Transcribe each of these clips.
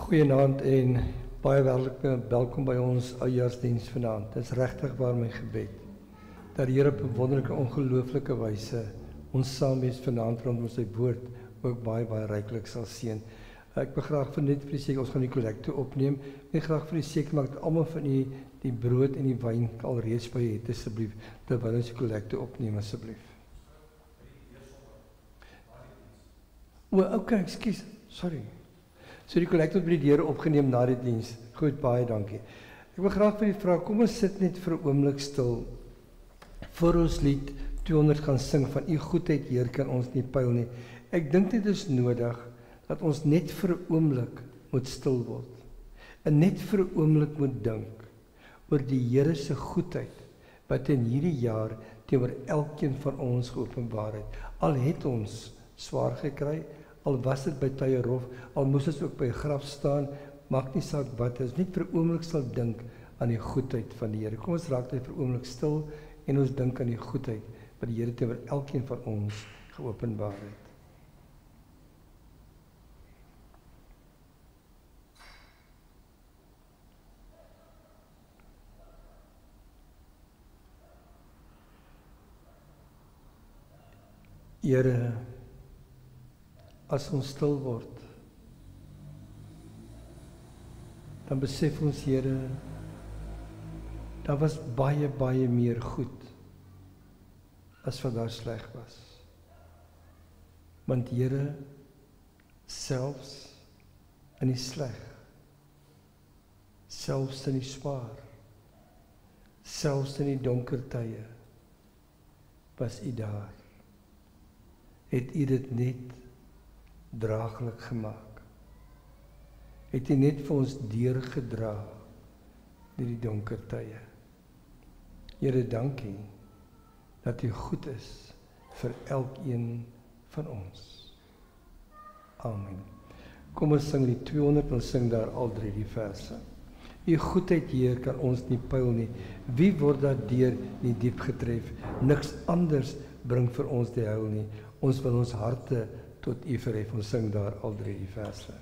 Goeienaand en baie welkom by ons oujaarsdiens vanaand. Dit is regtig waar my gebed dat die Here op 'n wonderlike, ongelooflike wyse ons saam wees vanaand rondom sy woord ook baie ryklik sal seën. Ek wil graag vir net vir die seker ons gaan die kollekte opneem. Ek graag vir die seker maak dat almal van u die brood en die wyn alreeds by het asseblief terwyl ons die kollekte opneem asseblief. Okay, ekskuus. Sorry. So die kollekte word by die deure opgeneem na die diens. Goed, baie dankie. Ek wil graag vir u vra, kom ons sit net vir 'n oomblik stil. Voor ons lied 200 gaan sing van u goedheid, Heer, kan ons nie pyl nie. Ek dink dit is nodig dat ons net vir 'n oomblik moet stil word. En net vir 'n oomblik moet dink oor die Here se goedheid wat in hierdie jaar teenoor elkeen van ons geopenbaar het. Al het ons swaar gekry, al was dit by tye rof, al moes ons ook by 'n graf staan, maak nie saak wat, as net vir 'n oomblik sal dink aan die goedheid van die Here. Kom ons raak net vir 'n oomblik stil en ons dink aan die goedheid wat die Here teenoor elkeen van ons geopenbaar het. Here, as ons stil word, dan besef ons, Here, daar was baie meer goed as wat daar sleg was. Want Here, selfs in die sleg, selfs in die swaar, selfs in die donker tye, was U daar. Het U dit net draaglik gemaak. Het U net vir ons deurgedra deur die donker tye. Here, dankie dat U goed is vir elkeen van ons. Amen. Kom ons sing die 200 en sing daar al 3 die verse. U goedheid, Heer, kan ons nie pyl nie. Wie word daardeur nie diep getref? Niks anders bring vir ons die heil nie. Ons wil ons harte tot U verhef. Ons sing daar al 3 die verse.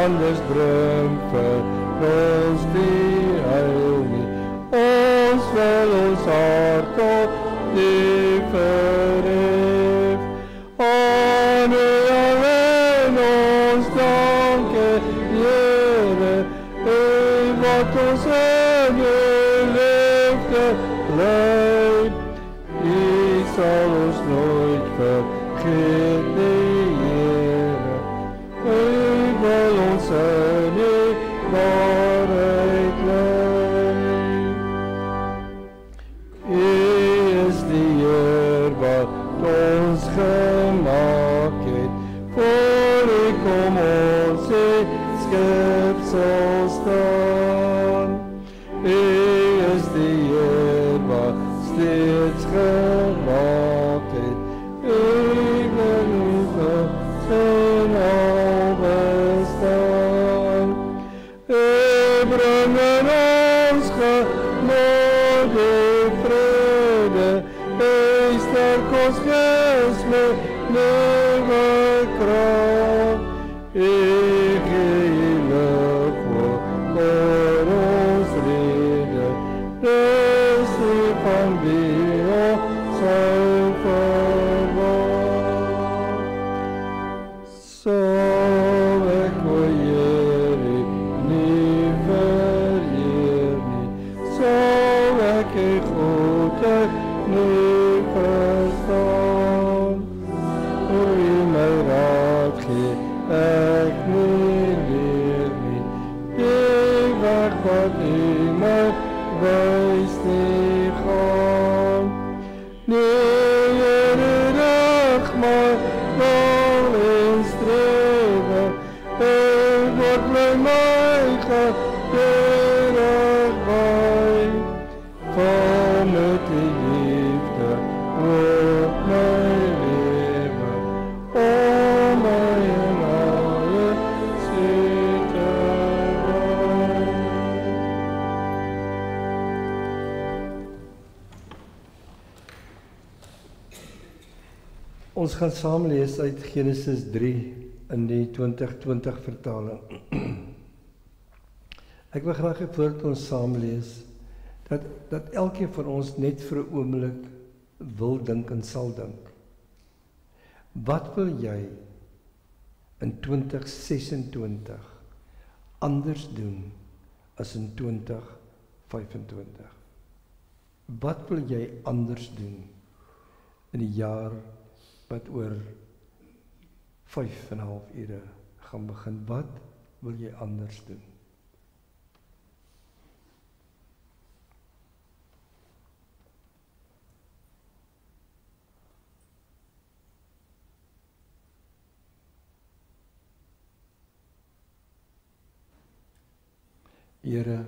Anders bring vir ons die heil nie. Ons wil ons hart tot U verhef. Aan U alleen ons danke, Here, U wat ons in U liefde bly. U sal ons nooit vergeet nie, Here. U wil ons in U waarheid lei. U is die Heer wat ons gemaak het. Voor U kom ons skepsel staan. U is die Heer wat steeds gemaak het. U wil ons in al bestaan. U bring in ons genade vrede. U sterk ons gees met nuwe krag. U gee lig voor ons rede. Dis U van wie ons sal verwacht. Sal ek o Here nie vereer nie, sal ek U goedheid nie verstaan. U my raad gee, ek nie leer nie, die weg wat U my wys nie gaan. Nee, Here, rig my wal en strewe, U word my gedurigheid. Ons gaan saam lees uit Genesis 3 in die 2020 vertaling. Ek wil graag hê voordat ons saam lees, dat elkeen van ons net vir 'n oomblik wil dink en sal dink. Wat wil jy in 2026 anders doen as in 2025? Wat wil jy anders doen in die jaar wat oor 5,5 ure gaan begin? Wat wil jy anders doen? Here,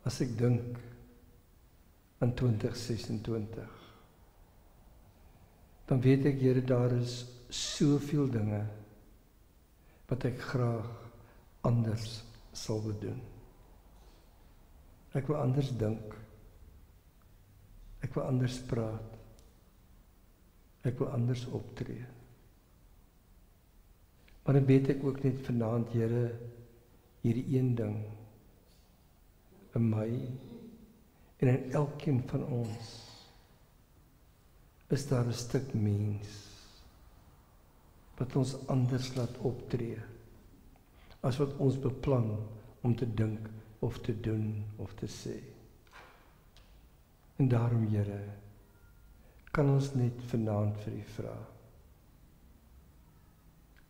as ek dink aan 2026, dan weet ek, Here, daar is soveel dinge wat ek graag anders sal doen. Ek wil anders dink. Ek wil anders praat. Ek wil anders optree. Maar dan weet ek ook net vanaand, Here, hierdie een ding in my en in elkeen van ons is daar 'n stuk mens wat ons anders laat optree as wat ons beplan om te dink of te doen of te sê. En daarom, Here, kan ons net vanaand vir U vra,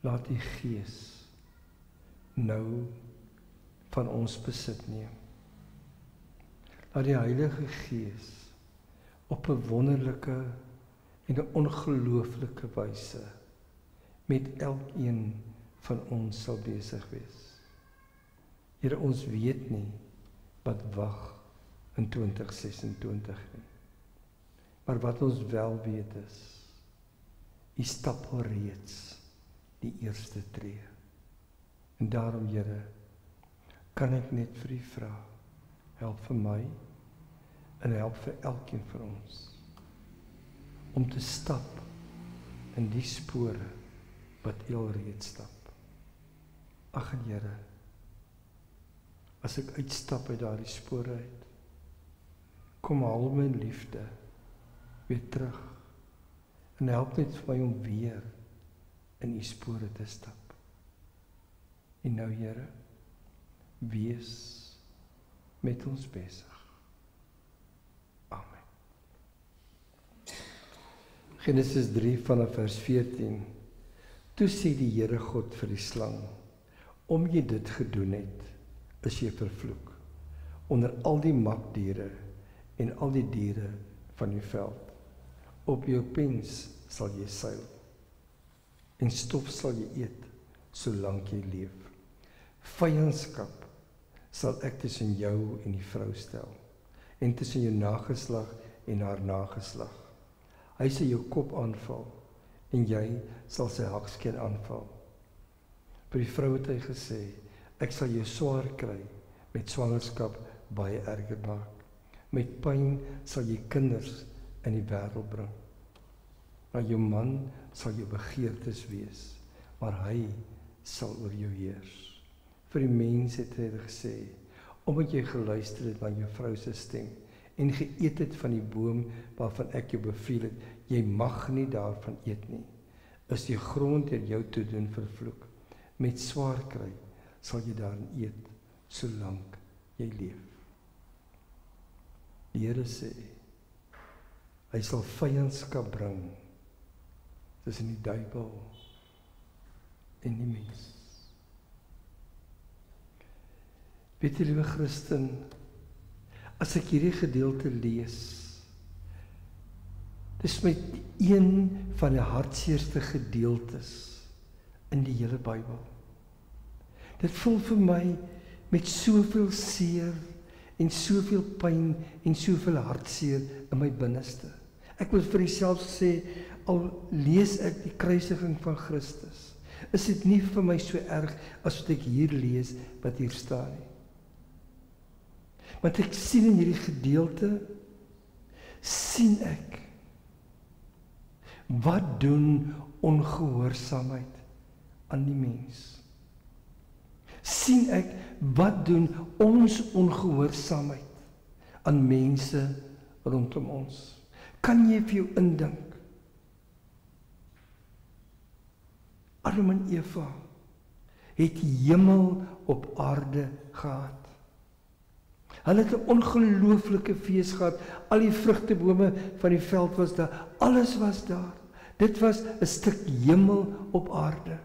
laat U Gees nou van ons besit neem. Laat die Heilige Gees op 'n wonderlike en 'n ongelooflike wyse met elkeen van ons sal besig wees. Here, ons weet nie wat wag in 2026 nie. Maar wat ons wel weet is, U stap al reeds die eerste tree. En daarom, Here, kan ek net vir U vra, help vir my en help vir elkeen van ons om te stap in die spore wat U al reeds stap. Ag, Here, as ek uitstap uit daardie spore uit, kom haal my liefde weer terug en help net vir my om weer in U spore te stap. En nou, Here, wees met ons besig. Amen. Genesis 3 vanaf vers 14. Toe sê die Here God vir die slang, om jy dit gedoen het, is jy vervloek onder al die makdiere en al die diere van die veld. Op jou pens sal jy seil en stof sal jy eet solank jy leef. Vyandskap sal ek tussen jou en die vrou stel en tussen jou nageslag en haar nageslag. Hy sal jou kop aanval en jy sal sy hakskeen aanval. Vir die vrou het hy gesê, ek sal jou swaar kry, met swangerskap baie erger maak. Met pyn sal jy kinders in die wêreld bring. Maar jou man sal jou begeertes wees, maar hy sal oor jou heers. Vir die mens het hy gesê, omdat jy geluister het na jou vrou se stem en geëet het van die boom waarvan ek jou beveel het, jy mag nie daarvan eet nie, is die grond deur jou te doen vervloek. Met swaar kry sal jy daarin eet, solank jy leef. Die Here sê, hy sal vyandskap bring tussen die duiwel en die mens. Weet jy, liewe Christen, as ek hierdie gedeelte lees, dis met een van die hartseerste gedeeltes in die hele Bybel. Dit voel vir my met soveel seer en soveel pyn en soveel hartseer in my binneste. Ek wil vir myself sê, al lees ek die kruisiging van Christus, is dit nie vir my so erg as wat ek hier lees wat hier staan nie. Want ek sien in hierdie gedeelte, sien ek Wat doen ongehoorsaamheid aan die mens? Sien ek, wat doen ons ongehoorsaamheid aan mense rondom ons? Kan jy vir jou indink? Adam en Eva het hemel op aarde gehad. Hulle het 'n ongelooflike fees gehad. Al die vrugtebome van die veld was daar. Alles was daar. Dit was 'n stuk hemel op aarde.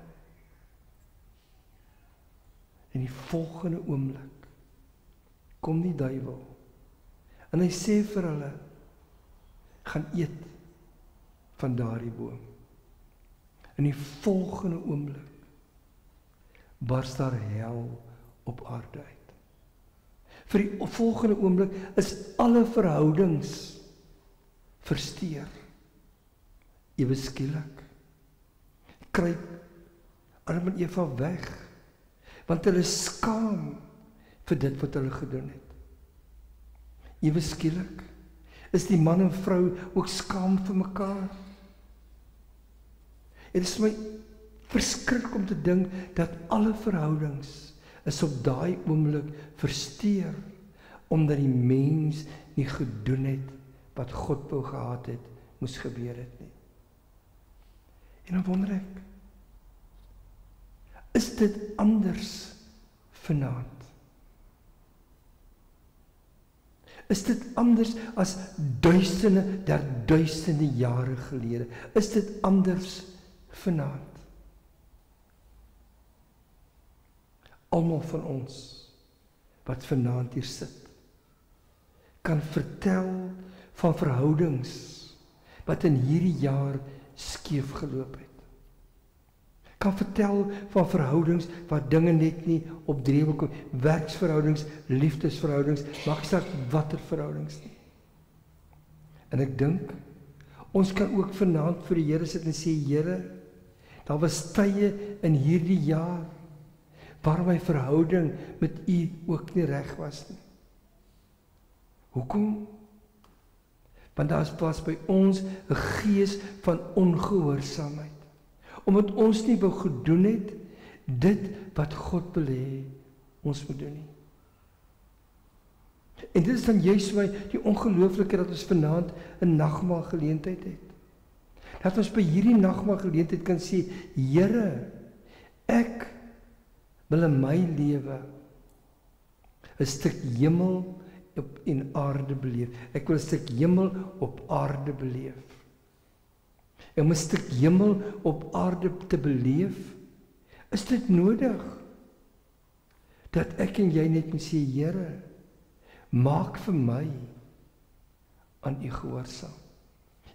En die volgende oomblik kom die duiwel en hy sê vir hulle, gaan eet van daardie boom. In die volgende oomblik bars daar hel op aarde uit. Vir die volgende oomblik is alle verhoudings versteur. Ewe skielik kruip Adam en Eva weg, want hulle skaam vir dit wat hulle gedoen het. Ewe skielik is die man en vrou ook skaam vir mekaar. Het is my verskrik om te dink dat alle verhoudings is op daai oomblik versteur, omdat die mens nie gedoen het wat God wou gehad het, moes gebeur het nie. En dan wonder ek, is dit anders vanaand? Is dit anders as duisende der duisende jare gelede? Is dit anders vanaand? Almal van ons wat vanaand hier sit, kan vertel van verhoudings wat in hierdie jaar skeef geloop het. Kan vertel van verhoudings waar dinge net nie op driehoek kom, werksverhoudings, liefdesverhoudings, mag ek sê watter verhoudings nie. En ek dink, ons kan ook vanaand vir die Here sit en sê, Here, daar was tye in hierdie jaar waar my verhouding met U ook nie reg was nie. Hoekom? Want daar was by ons 'n gees van ongehoorsaamheid. Omdat ons nie wou gedoen het, dit wat God wil hê, ons moet doen nie. En dit is dan juist my die ongelooflike dat ons vanaand 'n nagmaal geleentheid het. Dat ons by hierdie nagmaal geleentheid kan sê, Here, ek wil in my lewe 'n stuk hemel op en aarde beleef. Ek wil 'n stuk hemel op aarde beleef. En om 'n stuk hemel op aarde te beleef, is dit nodig dat ek en jy net moet sê, Here, maak vir my aan U gehoorsaam.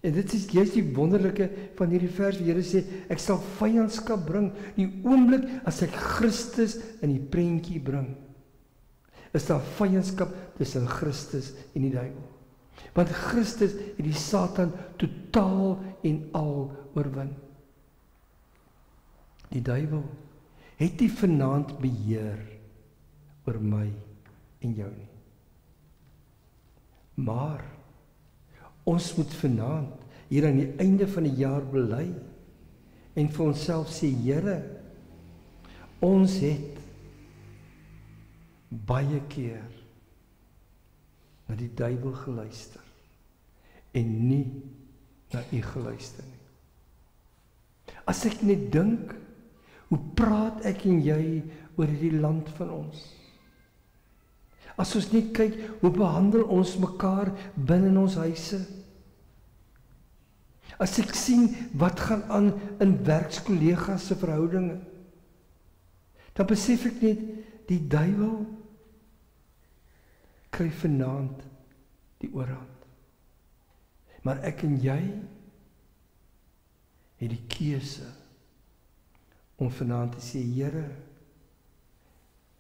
En dit is juist die wonderlike van hierdie vers, die Here sê, ek sal vyandskap bring, die oomblik as ek Christus in die prentjie bring, is daar vyandskap tussen Christus en die duiwel. Want Christus het die Satan totaal en al oorwin. Die duiwel het nie vanaand beheer oor my en jou nie. Maar ons moet vanaand hier aan die einde van die jaar bely en vir onsself sê, Here, ons het baie keer na die duiwel geluister en nie na U geluister nie. As ek net dink, hoe praat ek en jy oor hierdie land van ons? As ons net kyk, hoe behandel ons mekaar binne in ons huise? As ek sien wat gaan aan in werkskollegas se verhoudinge, dan besef ek net, die duiwel kry vanaand die oorhand. Maar ek en jy het die keuse om vanaand te sê, Here,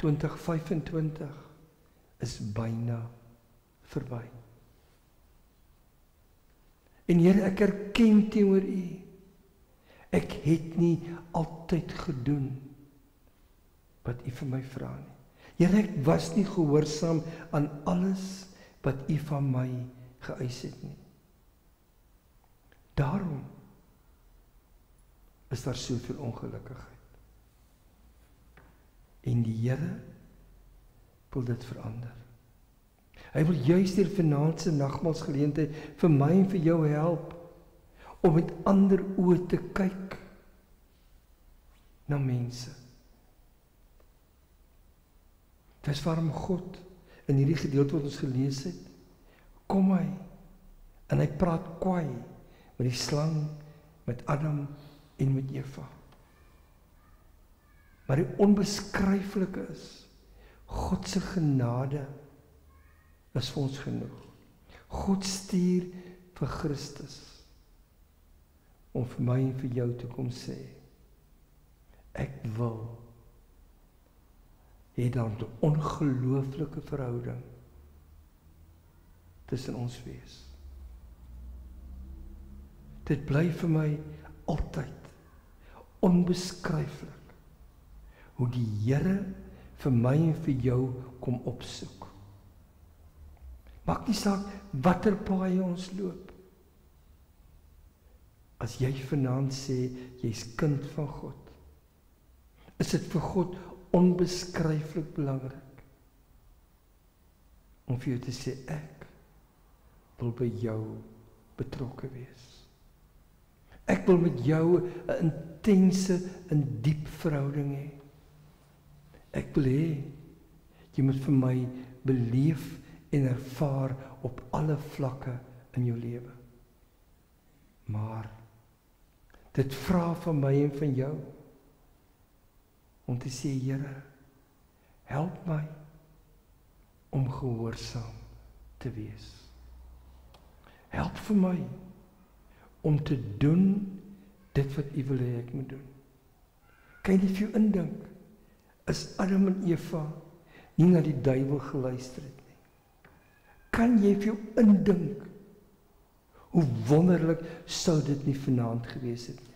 2025 is byna verby. En Here, ek erken teenoor U, ek het nie altyd gedoen wat U vir my vra nie. Here, ek was nie gehoorsaam aan alles wat U van my geëis het nie. Daarom is daar soveel ongelukkigheid. En die Here wil dit verander. Hy wil juist deur vanaand se nagmaalsgeleentheid vir my en vir jou help om met ander oë te kyk na mense. Dis waarom God in hierdie gedeelte wat ons gelees het, kom hy en hy praat kwaai met die slang, met Adam en met Eva. Maar die onbeskryflike is, God se genade is vir ons genoeg. God stuur vir Christus om vir my en vir jou te kom sê, ek wil hê daar 'n ongelooflike verhouding tussen ons wees. Dit bly vir my altyd onbeskryflik hoe die Here vir my en vir jou kom opsoek. Maak nie saak watter paaie ons loop. As jy vanaand sê jy's kind van God, is dit vir God onbeskryflik belangrik om vir jou te sê ek wil by jou betrokke wees. Ek wil met jou 'n intense en diep verhouding hê. Ek wil hê jy moet vir my beleef en ervaar op alle vlakke in jou lewe. Maar dit vra van my en van jou om te sê, Here, help my om gehoorsaam te wees. Help vir my om te doen dit wat U wil hê ek moet doen. Kan jy net vir jou indink, is Adam en Eva nie na die duiwel geluister het nie? Kan jy vir jou indink hoe wonderlik sou dit nie vanaand gewees het nie?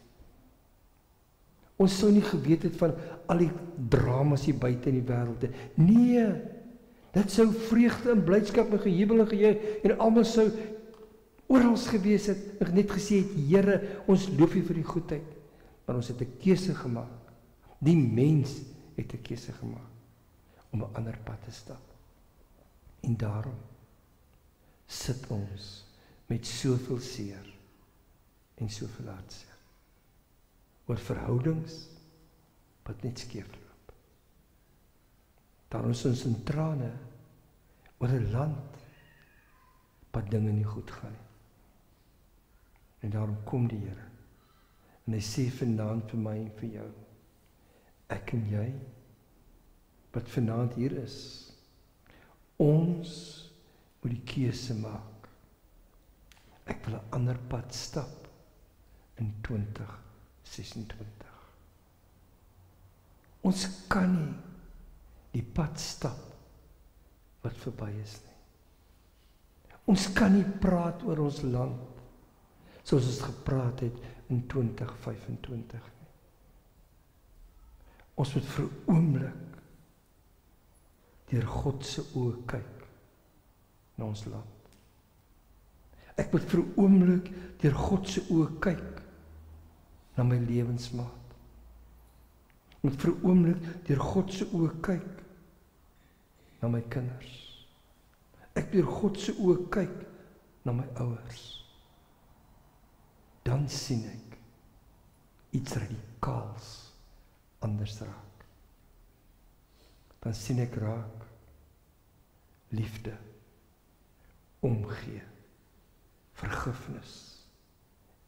Ons sou nie geweet het van al die dramas hier buite in die wêreld nie. Nee, dit sou vreugde en blydskap en gejubel en gejuig en almal sou oral gewees het en net gesê het, Here, ons loof U vir die goedheid. Maar ons het 'n keuse gemaak. Die mens het 'n keuse gemaak om 'n ander pad te stap. En daarom sit ons met soveel seer en soveel hartseer oor verhoudings wat net skeefloop. Daarom is ons in trane oor 'n land wat dinge nie goed gaan nie. En daarom kom die Here en hy sê vanaand vir my en vir jou, ek en jy wat vanaand hier is, ons moet die keuse maak. Ek wil 'n ander pad stap in 2026. Ons kan nie die pad stap wat verby is nie. Ons kan nie praat oor ons land soos ons gepraat het in 2025 nie. Ons moet vir 'n oomblik deur God se oë kyk na ons land. Ek moet vir 'n oomblik deur God se oë kyk na my lewensmaat. Ek moet vir 'n oomblik deur God se oë kyk na my kinders. Ek moet deur God se oë kyk na my ouers. Dan sien ek iets radikaals anders raak. Dan sien ek raak liefde, omgee, vergifnis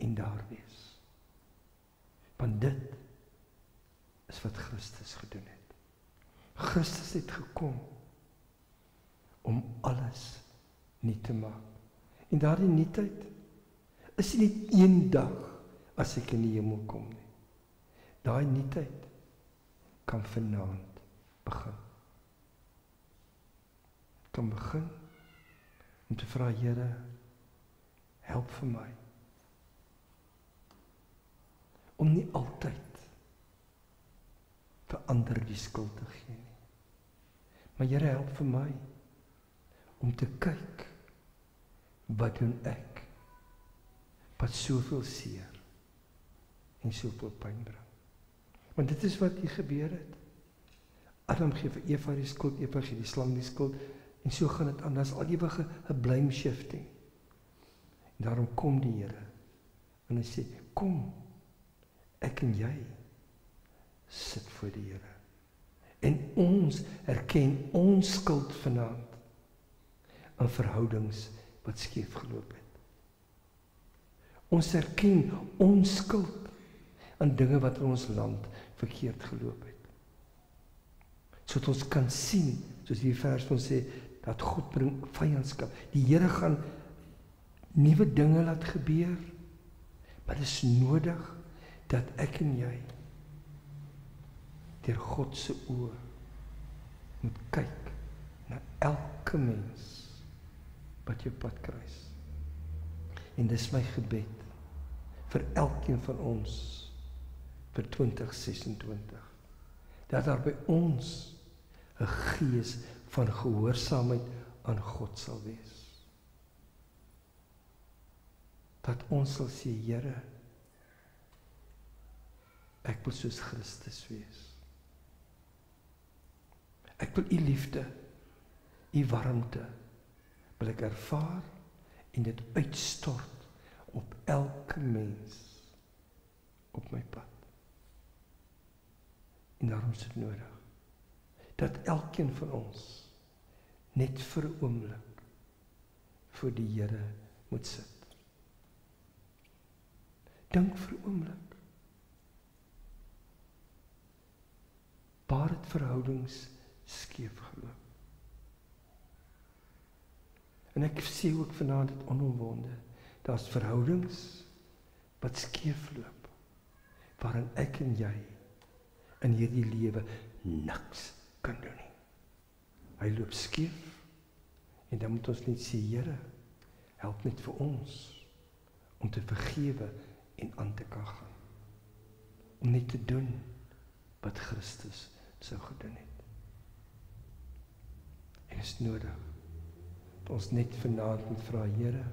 en daar wees. Want dit is wat Christus gedoen het. Christus het gekom om alles nuut te maak. En daardie nuutheid is nie een dag as ek in die hemel kom nie. Daai nuutheid kan vanaand begin. Kan begin om te vra, Here, help vir my om nie altyd vir ander die skuld te gee nie. Maar Here, help vir my om te kyk, wat doen ek wat soveel seer en soveel pyn bring. Want dit is wat hier gebeur het. Adam gee vir Eva die skuld, Eva gee die slang die skuld, en so gaan dit aan, dat is al ewige blame shifting. En daarom kom die Here, en hy sê, kom, ek en jy, sit voor die Here. En ons erken ons skuld vanaand, in verhoudings wat skeef geloop het. Ons erken ons skuld, aan dinge wat in ons land verkeerd geloop het. Sodat ons kan sien, soos die vers ons sê, dat God bring vyandskap. Die Here gaan nuwe dinge laat gebeur, maar dit is nodig dat ek en jy deur God se oë moet kyk na elke mens wat jou pad kruis. En dis my gebed vir elkeen van ons vir 2026, dat daar by ons 'n gees van gehoorsaamheid aan God sal wees. Dat ons sal sê, Here, ek wil soos Christus wees. Ek wil u liefde, u warmte, wil ek ervaar en dit uitstort op elke mens op my pad. En daarom is dit nodig dat elkeen van ons net vir 'n oomblik voor die Here moet sit. Dink vir 'n oomblik. Waar het verhoudings skeef geloop? En ek sê ook vanaand dit onomwonde, daar's verhoudings wat skeef loop, waarin ek en jy in hierdie lewe niks kan doen nie. Hy loop skeef, en dan moet ons net sê, Here, help net vir ons om te vergewe en aan te kan gaan. Om net te doen wat Christus sou gedoen het. En is nodig dat ons net vanaand moet vra, Here,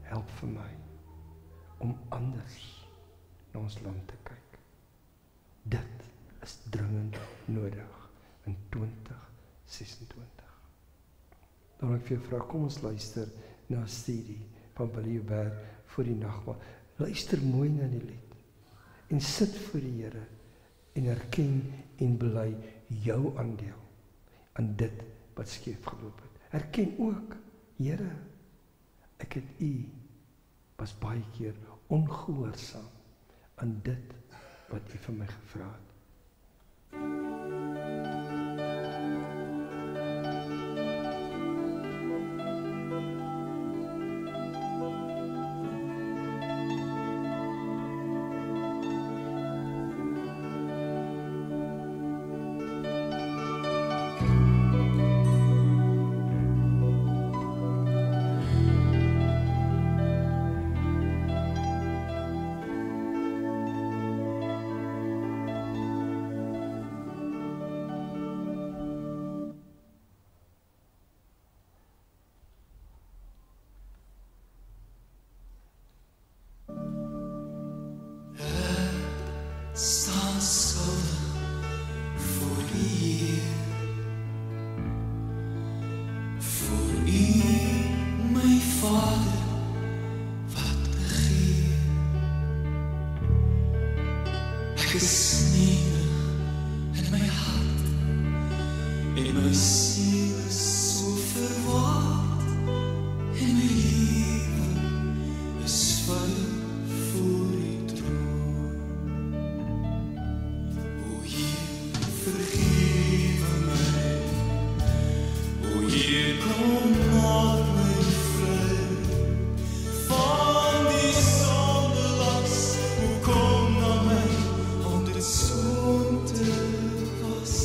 help vir my om anders na ons land te kyk. Dit is dringend nodig in 2026. Dan wil ek vir jou vra, kom ons luister na 'n studie van Billy Hubert voor die nagmaal. Luister mooi na die lied en sit voor die Here en erken en bely jou aandeel aan dit wat skeef geloop het. Erken ook, Here, ek het u was baie keer ongehoorsaam aan dit wat u van my gevra het. Staan schuldig voor die Heer, voor u, my Vader, wat begeer. Ek is nederig in my hart, en my siel is so verwaard, en my lewe is vuil voor u troon. Vergewe my, o Heer, kom maak my vry van die sondelas, o kom na my om dit skoon te was,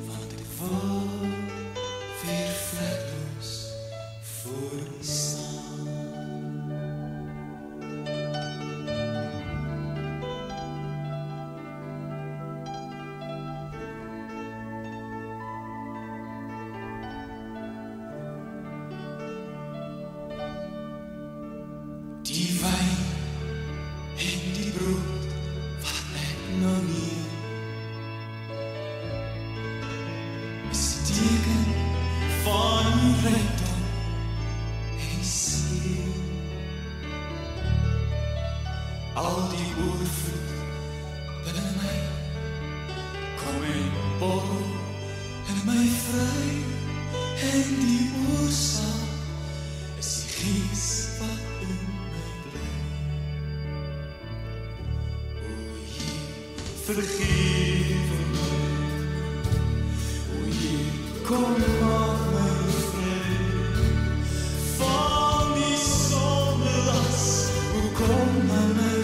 want ek vergewe my. O Heer, kom maak my vry van die sondelas. O kom na my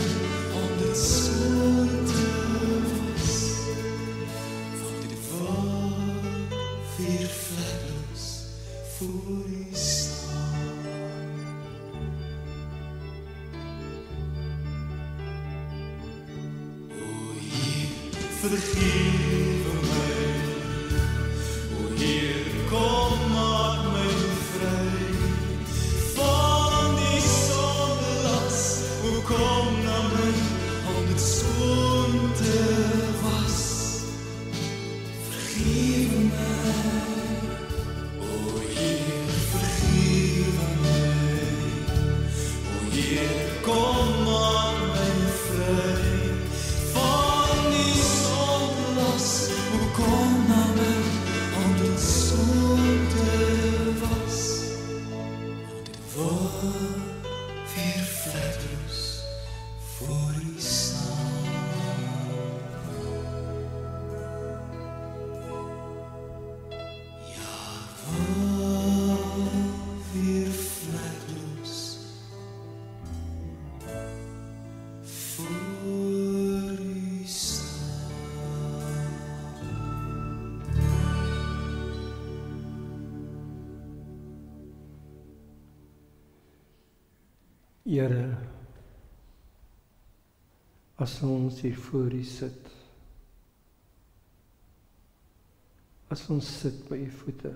om dit skoon te was. Want dit word weer vlekloos voor U staan. O Heer, vergewe my. O Heer, kom maak my vry van die sondelas. O kom na my om dit skoon te was. Vergewe my. O Heer, vergewe my. O Heer, kom maak my vry van die sondelas. O kom na my om dit skoon te was. Want dit word weer vlekloos voor U staan. Ja, word weer vlekloos voor U staan. Here, as ons hier voor U sit, as ons sit by U voete,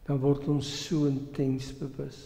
dan word ons so intens bewus